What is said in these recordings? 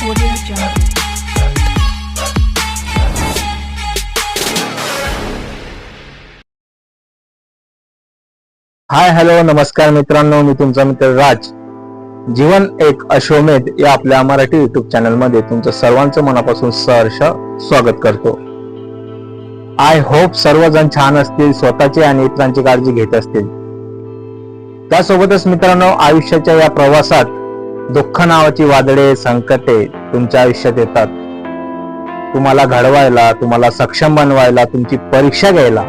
Audio Jungle. Hi hello नमस्कार मित्रांनो, मी तुमचा मित्र राज. जीवन एक अश्वमेध या आपल्या मराठी युट्यूब चॅनल मध्ये तुमचं सर्वांचं मनापासून सहर्ष स्वागत करतो. आय होप सर्वजण छान असतील, स्वतःची आणि इतरांची काळजी घेत असतील. त्यासोबतच मित्रांनो, आयुष्याच्या या प्रवासात दुःख नावाची वादळे, संकटे तुमच्या आयुष्यात येतात. तुम्हाला घडवायला, तुम्हाला सक्षम बनवायला, तुमची परीक्षा घ्यायला,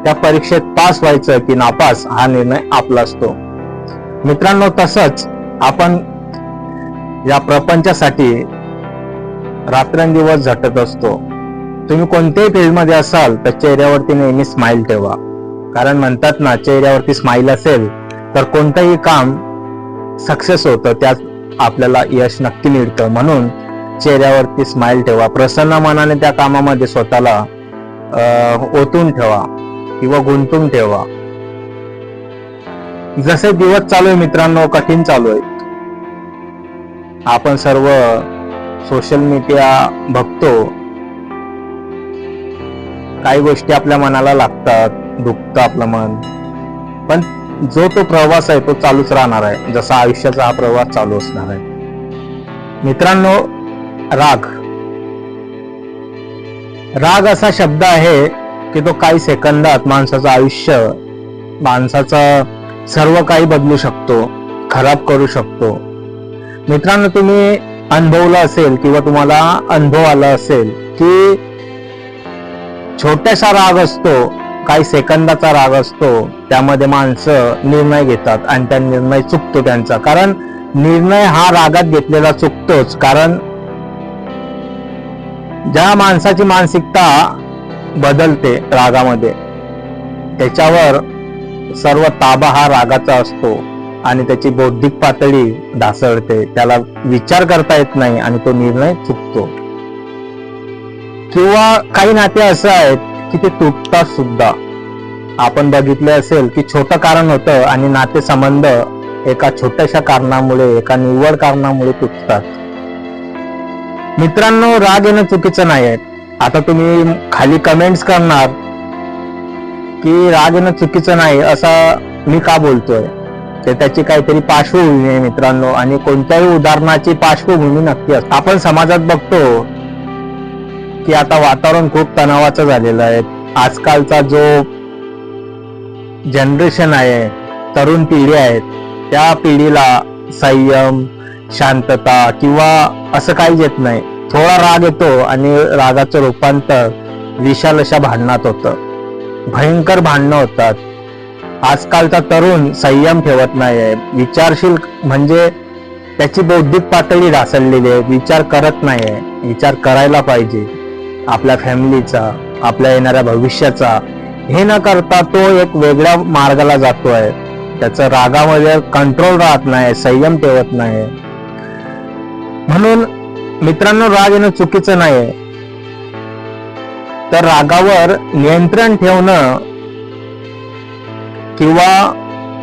त्या परीक्षेत पास व्हायचं की नापास हा निर्णय आपला असतो. मित्रांनो, तसंच आपण या प्रपंचासाठी रात्रंदिवस झटत असतो. तुम्ही कोणत्याही फील्डमध्ये असाल तर चेहऱ्यावरती नेहमी स्माइल ठेवा. कारण म्हणतात ना, चेहऱ्यावरती स्माइल असेल तर कोणतंही काम सक्सेस होतं, त्यात आपल्याला यश नक्की मिळतं. म्हणून चेहऱ्यावरती स्माइल ठेवा. प्रसन्न मनाने त्या कामामध्ये स्वतःला ओतून ठेवा किंवा गुंतून ठेवा. जसे दिवस चालू आहे मित्रांनो, कठीण चालू आहे. आपण सर्व सोशल मीडिया बघतो. काही गोष्टी आपल्या मनाला लागतात, दुखतं आपलं मन. पण जो तो प्रवास आहे तो चालूच राहणार आहे, जसा आयुष्याचा हा प्रवास चालू असणार आहे. मित्रांनो, राग असा शब्द आहे की तो काही सेकंदात माणसाचं आयुष्य, माणसाचं सर्व काही बदलू शकतो, खराब करू शकतो. मित्रांनो, तुम्ही अनुभवलं असेल किंवा तुम्हाला अनुभव आला असेल की छोटासा राग असतो, काही सेकंदाचा राग असतो, त्यामध्ये माणसं निर्णय घेतात आणि त्या निर्णय चुकतो त्यांचा. कारण निर्णय हा रागात घेतलेला चुकतोच. कारण ज्या माणसाची मानसिकता बदलते रागामध्ये, त्याच्यावर सर्व ताबा हा रागाचा असतो आणि त्याची बौद्धिक पातळी ढासळते. त्याला विचार करता येत नाही आणि तो निर्णय चुकतो. किंवा काही नाते असं आहेत की ते तुटतात सुद्धा. आपण बघितले असेल की छोटं कारण होतं आणि नाते संबंध एका छोट्याशा कारणामुळे, एका निव्वळ कारणामुळे तुटतात. मित्रांनो, राग येणं चुकीचं नाही आहे. आता तुम्ही खाली कमेंट्स करणार की राग येणं चुकीचं नाही असं मी का बोलतोय, तर त्याची काहीतरी पार्श्वभूमी आहे मित्रांनो. आणि कोणत्याही उदाहरणाची पार्श्वभूमी नक्की असते. आपण समाजात बघतो की आता वातावरण खूप तणावाचं झालेलं आहे. आजकालचा जो जनरेशन आहे, तरुण पिढी आहे, त्या पिढीला संयम, शांतता किंवा असं काहीच येत नाही. थोडा राग येतो आणि रागाचं रूपांतर विशाल अशा भांडणात होतं. भयंकर भांडणं होतात. आजकालचा तरुण संयम ठेवत नाहीये. विचारशील म्हणजे त्याची बौद्धिक पातळी ढासळलेली आहे. विचार करत नाहीये. विचार करायला पाहिजे आपल्या फॅमिलीचा, आपल्या येणाऱ्या भविष्याचा. हे न करता तो एक वेगळ्या मार्गाला जातोय. त्याचं रागामध्ये कंट्रोल राहत नाही, संयम ठेवत नाही. म्हणून मित्रांनो, राग येणं चुकीचं नाही, तर रागावर नियंत्रण ठेवणं किंवा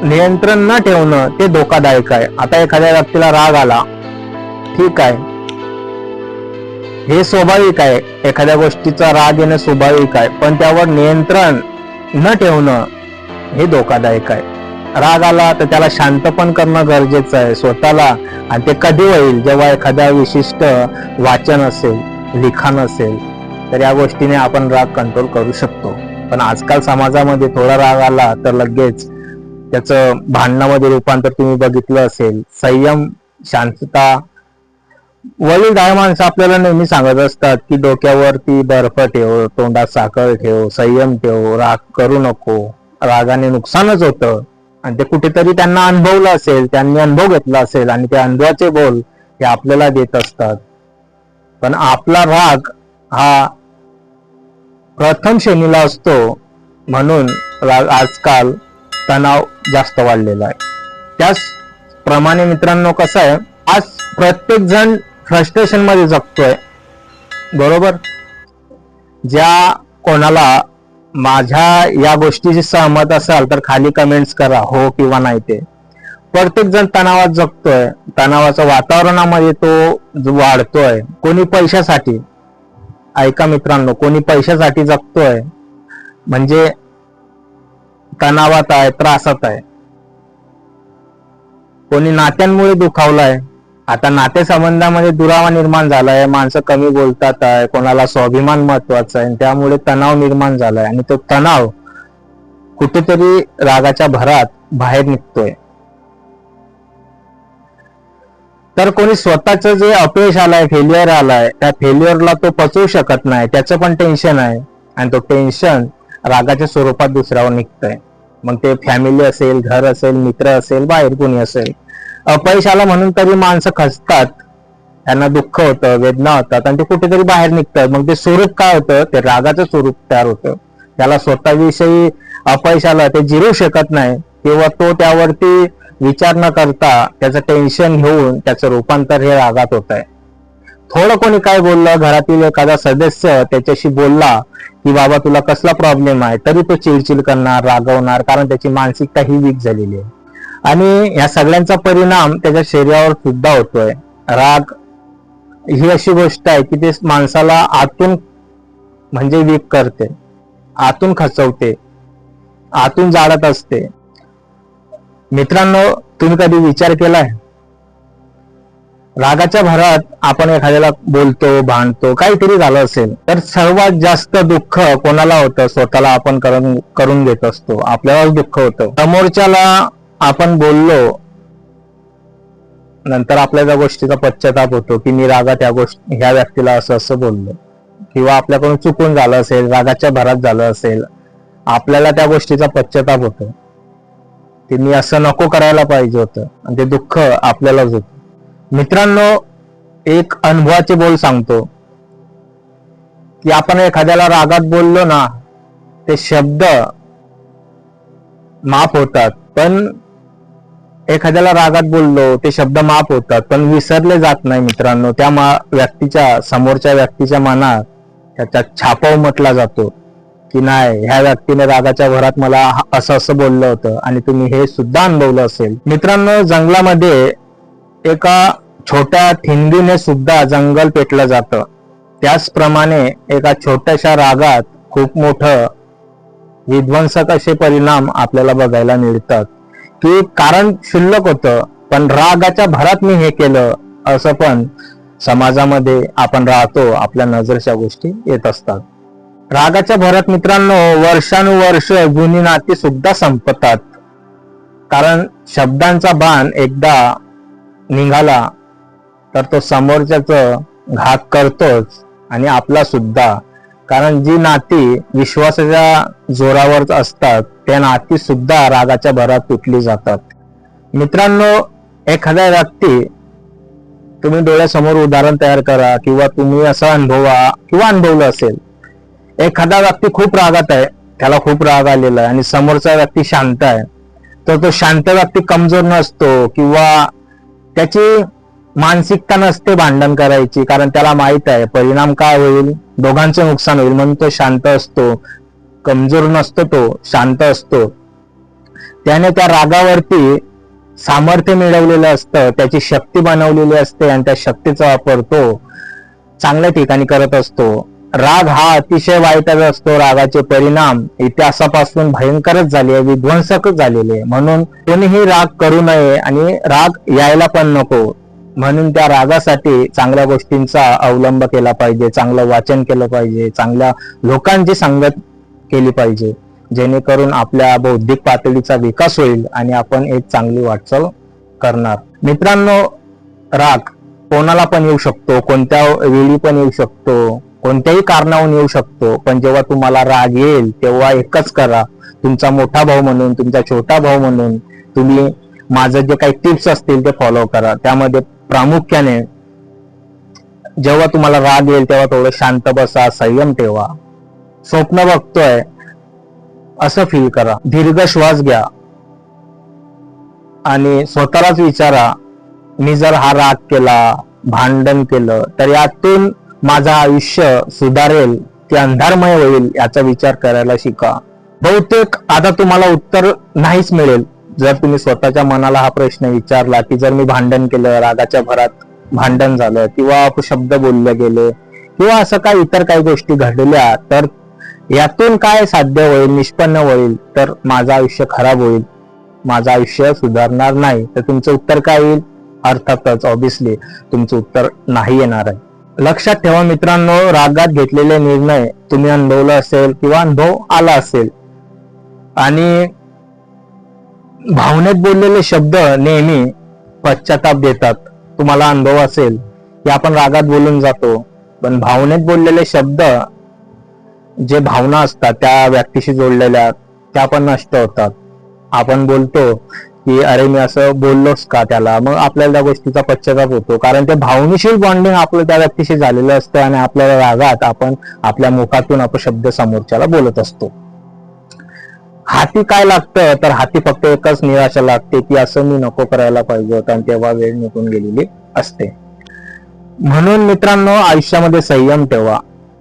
नियंत्रण न ठेवणं ते धोकादायक आहे. आता एखाद्या व्यक्तीला राग आला, ठीक आहे, हे स्वाभाविक आहे. एखाद्या गोष्टीचा राग येणं स्वाभाविक आहे, पण त्यावर नियंत्रण न ठेवणं हे धोकादायक आहे. राग आला तर त्याला शांत पण करणं गरजेचं आहे स्वतःला. आणि ते कधी होईल, जेव्हा एखाद्या विशिष्ट वाचन असेल, लिखाण असेल, तर या गोष्टीने आपण राग कंट्रोल करू शकतो. पण आजकाल समाजामध्ये थोडा राग आला तर लगेच त्याचं भांडणामध्ये रूपांतर तुम्ही बघितलं असेल. संयम, शांतता. वडीलधारी माणसं आपल्याला नेहमी सांगत असतात की डोक्यावरती बर्फ ठेव, तोंडात साखर ठेव, संयम ठेव, राग करू नको, रागाने नुकसानच होतं. आणि ते कुठेतरी त्यांना अनुभवलं असेल, त्यांनी अनुभव घेतला असेल आणि त्या अनुभवाचे बोल हे आपल्याला देत असतात. पण आपला राग हा प्रथम श्रेणीला असतो. म्हणून आजकाल तणाव जास्त वाढलेला आहे. त्याचप्रमाणे मित्रांनो, कसं आहे, आज प्रत्येक जण फ्रस्ट्रेशन मध्ये जगतोय, बरोबर. ज्या कोणाला माझ्या या गोष्टीशी सहमत असाल तर खाली कमेंट्स करा, हो किंवा नाही ते. प्रत्येक जण तणावात जगतोय, तणावाच्या वातावरणामध्ये तो वाढतोय. कोणी पैशासाठी, ऐका मित्रांनो, कोणी पैशासाठी जगतोय म्हणजे तणावात आहे, त्रासात आहे. कोणी नात्यांमुळे दुखावलाय, आता नातेसंबंधामध्ये दुरावा निर्माण झालाय, माणसं कमी बोलतात आहे, कोणाला स्वाभिमान महत्वाचा आहे, त्यामुळे तणाव निर्माण झालाय आणि तो तणाव कुठेतरी रागाच्या भरात बाहेर निघतोय. तर कोणी स्वतःच जे अपयश आलाय, फेल्युअर आलाय, त्या फेल्युअरला तो पचवू शकत नाही, त्याचं पण टेन्शन आहे आणि तो टेन्शन रागाच्या स्वरूपात दुसऱ्यावर निघतंय. मग ते फॅमिली असेल, घर असेल, मित्र असेल, बाहेर कोणी असेल. अपयश आला म्हणून तरी माणसं खचतात, त्यांना दुःख होतं, वेदना होतात आणि ते कुठेतरी बाहेर निघतात. मग ते स्वरूप काय होतं, ते रागाचं स्वरूप तयार होतं. त्याला स्वतःविषयी अपयश आलं ते जिरू शकत नाही, तेव्हा तो त्यावरती विचार न करता त्याचं टेन्शन घेऊन त्याचं रूपांतर हे रागात होत आहे. थोडं कोणी काय बोललं, घरातील एखादा सदस्य त्याच्याशी बोलला की बाबा तुला कसला प्रॉब्लेम आहे, तरी तो चिडचिड करणार, रागवणार, कारण त्याची मानसिकता ही वीक झालेली आहे. आणि या सगळ्यांचा परिणाम त्याच्या शरीरावर सुद्धा होतोय. राग ही अशी गोष्ट आहे की ते माणसाला आतून म्हणजे वीक करते, आतून खचवते, आतून जाळत असते. मित्रांनो, तुम्ही कधी विचार केलाय, रागाच्या भरात आपण एखाद्याला बोलतो, भांडतो, काहीतरी झालं असेल तर सर्वात जास्त दुःख कोणाला होतं, स्वतःला आपण करून घेत असतो, आपल्यालाच दुःख होतं. समोरच्याला आपण बोललो नंतर आपल्या त्या गोष्टीचा पश्चाताप होतो की मी रागात ह्या व्यक्तीला असं बोललो, किंवा आपल्याकडून चुकून झालं असेल, रागाच्या भरात झालं असेल, आपल्याला त्या गोष्टीचा पश्चाताप होतो की मी असं नको करायला पाहिजे होतं आणि ते दुःख आपल्यालाच होतं. मित्रांनो, एक अनुभवाचे बोल सांगतो की आपण एखाद्याला रागात बोललो ना, ते शब्द माफ होतात, पण एखाद्याला रागात बोललो ते शब्द माफ होतात पण विसरले जात नाही. मित्रांनो, त्या व्यक्तीच्या, समोरच्या व्यक्तीच्या मनात त्याचा छापा उमटला जातो की नाही, ह्या व्यक्तीने रागाच्या भरात मला असं बोललं होतं, आणि तुम्ही हे सुद्धा अनुभवलं असेल. मित्रांनो, जंगलामध्ये एका छोट्या ठिणगीने सुद्धा जंगल पेटलं जातं. त्याचप्रमाणे एका छोट्याशा रागात खूप मोठं विध्वंसक असे परिणाम आपल्याला बघायला मिळतात. की कारण क्षुल्लक होतं पण रागाच्या भरात मी हे केलं, असं पण समाजामध्ये आपण राहतो, आपल्या नजरच्या गोष्टी येत असतात. रागाच्या भरात मित्रांनो वर्षानुवर्ष जुनी नाती सुद्धा संपतात, कारण शब्दांचा बाण एकदा निघाला तर तो समोरच्याच घात करतोच आणि आपला सुद्धा. कारण जी नाती विश्वासाच्या जोरावर असतात त्या नाती सुद्धा रागाच्या भरात तुटली जातात. मित्रांनो, एखाद्या व्यक्ती, तुम्ही डोळ्यासमोर उदाहरण तयार करा किंवा तुम्ही असं अनुभवा किंवा अनुभवलं असेल, एखादा व्यक्ती खूप रागात आहे, त्याला खूप राग आलेला आहे आणि समोरचा व्यक्ती शांत आहे, तर तो शांत व्यक्ती कमजोर नसतो किंवा त्याची मानसिकता नसते भांडण करायची, कारण त्याला माहित आहे परिणाम काय होईल, दोघांचे नुकसान होईल, म्हणून तो शांत असतो, कमजोर नसतो, तो शांत असतो. त्याने त्या रागावरती सामर्थ्य मिळवलेलं असतं, त्याची शक्ती बनवलेली असते आणि त्या शक्तीचा वापर तो चांगल्या ठिकाणी करत असतो. राग हा अतिशय वाईटच असतो. रागाचे परिणाम इतिहासापासून भयंकरच झाले आहे, विध्वंसकच झालेले. म्हणून कोणीही राग करू नये आणि राग यायला पण नको. म्हणून त्या रागासाठी चांगल्या गोष्टींचा अवलंब केला पाहिजे, चांगलं वाचन केलं पाहिजे, चांगल्या लोकांची संगत केली पाहिजे, जेणेकरून आपल्या बौद्धिक पातळीचा विकास होईल आणि आपण एक चांगली वाटचाल करणार. मित्रांनो, राग कोणाला पण येऊ शकतो, कोणत्या वेळी पण येऊ शकतो, कोणत्याही कारणावरून येऊ शकतो. पण जेव्हा तुम्हाला राग येईल तेव्हा एकच करा, तुमचा मोठा भाऊ म्हणून, तुमचा छोटा भाऊ म्हणून तुम्ही माझं जे काही टिप्स असतील ते फॉलो करा. त्यामध्ये प्रामुख्याने जेव्हा तुम्हाला राग येईल तेव्हा थोडं शांत बसा, संयम ठेवा, स्वप्न बघतोय असं फील करा, दीर्घ श्वास घ्या आणि स्वतःलाच विचारा, मी जर हा राग केला, भांडण केलं तर यातून माझं आयुष्य सुधारेल की अंधारमय होईल, याचा विचार करायला शिका. बहुतेक आता तुम्हाला उत्तर नाहीच मिळेल, जर तुम्ही स्वतःच्या मनाला हा प्रश्न विचारला की जर मी भांडण केलं, रागाच्या भरात भांडण झालं किंवा अपशब्द बोलले गेले किंवा असं काही इतर काही गोष्टी घडल्या, तर यातून काय साध्य होईल, निष्पन्न होईल, तर माझं आयुष्य खराब होईल, माझं आयुष्य सुधारणार नाही. तर तुमचं उत्तर काय येईल? अर्थातच ऑब्विसली तुमचं उत्तर नाही येणार आहे. लक्षात ठेवा मित्रांनो, रागात घेतलेले निर्णय तुम्ही अनुभवलं असेल किंवा अनुभव आला असेल, आणि भावनेत बोललेले शब्द नेहमी पश्चाताप देतात. तुम्हाला अनुभव असेल की आपण रागात बोलून जातो, पण भावनेत बोललेले शब्द जे भावना असतात त्या व्यक्तीशी जोडलेल्या, त्या पण नष्ट होतात. आपण बोलतो की अरे मी असं बोललोच का त्याला, मग आपल्याला त्या गोष्टीचा पश्चाताप होतो, कारण ते भावनिशील बॉन्डिंग आपलं त्या व्यक्तीशी झालेलं असतं आणि आपल्याला रागात आपण आपल्या मुखातून अपशब्द समोरच्याला बोलत असतो. हाती काय लागतं, तर हाती फक्त एकच निराशा लागते की असं मी नको करायला पाहिजे होतं, आणि तेव्हा वेळ निघून गेलेली असते. म्हणून मित्रांनो, आयुष्यामध्ये संयम ठेवा.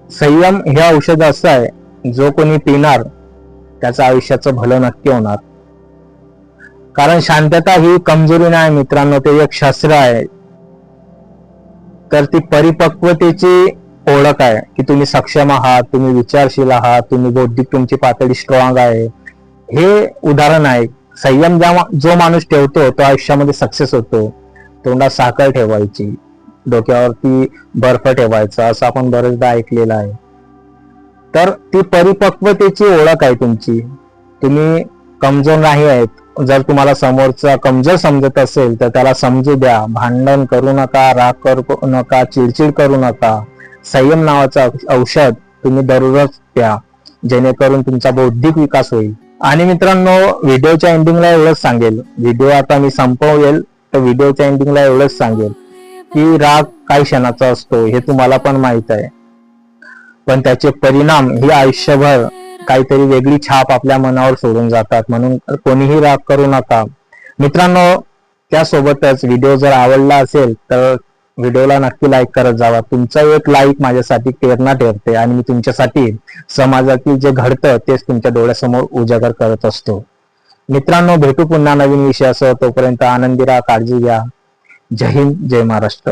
संयम हे औषध असं आहे, जो कोणी पिणार त्याचं आयुष्याचं भलं नक्की होणार. कारण शांतता ही कमजोरी नाही मित्रांनो, ते एक शस्त्र आहे. तर ती परिपक्वतेची ओळख आहे की तुम्ही सक्षम आहात, तुम्ही विचारशील आहात, तुम्ही बौद्धिक तुमची पातळी स्ट्रॉंग आहे. हे उदाहरण आहे. संयम जो माणूस ठेवतो तो आयुष्यामध्ये सक्सेस होतो. तोंडात साखर ठेवायची, डोक्यावरती बर्फ ठेवायचा, असं आपण बरेचदा ऐकलेलं आहे. तर ती परिपक्वतेची ओळख आहे तुमची. तुम्ही कमजोर नाही आहेत. जर तुम्हाला समोरचा कमजोर समजत असेल तर त्याला समजू द्या. भांडण करू नका, राग करू नका, चिडचिड करू नका. संयम नावाचं औषध तुम्ही दररोज प्या, जेणेकरून तुमचा बौद्धिक विकास होईल. आणि मित्रांनो, व्हिडिओच्या एंडिंगला एवढंच सांगेल, व्हिडिओ आता मी संपवेल, तर व्हिडिओच्या एंडिंगला एवढंच सांगेल की राग काही क्षणाचा असतो हे तुम्हाला पण माहित आहे, पण त्याचे परिणाम ही आयुष्यभर काहीतरी वेगळी छाप आपल्या मनावर सोडून जातात. म्हणून कोणीही राग करू नका मित्रांनो. त्यासोबतच व्हिडिओ जर आवडला असेल तर व्हिडिओला नक्की लाईक करत जावा. तुमचा एक लाईक माझ्यासाठी प्रेरणा ठरते आणि मी तुमच्यासाठी समाजातील जे घडतं तेच तुमच्या डोळ्यासमोर उजागर करत असतो. मित्रांनो, भेटू पुन्हा नवीन विषयासह. तोपर्यंत आनंदी राहा, काळजी घ्या. जय हिंद, जय महाराष्ट्र.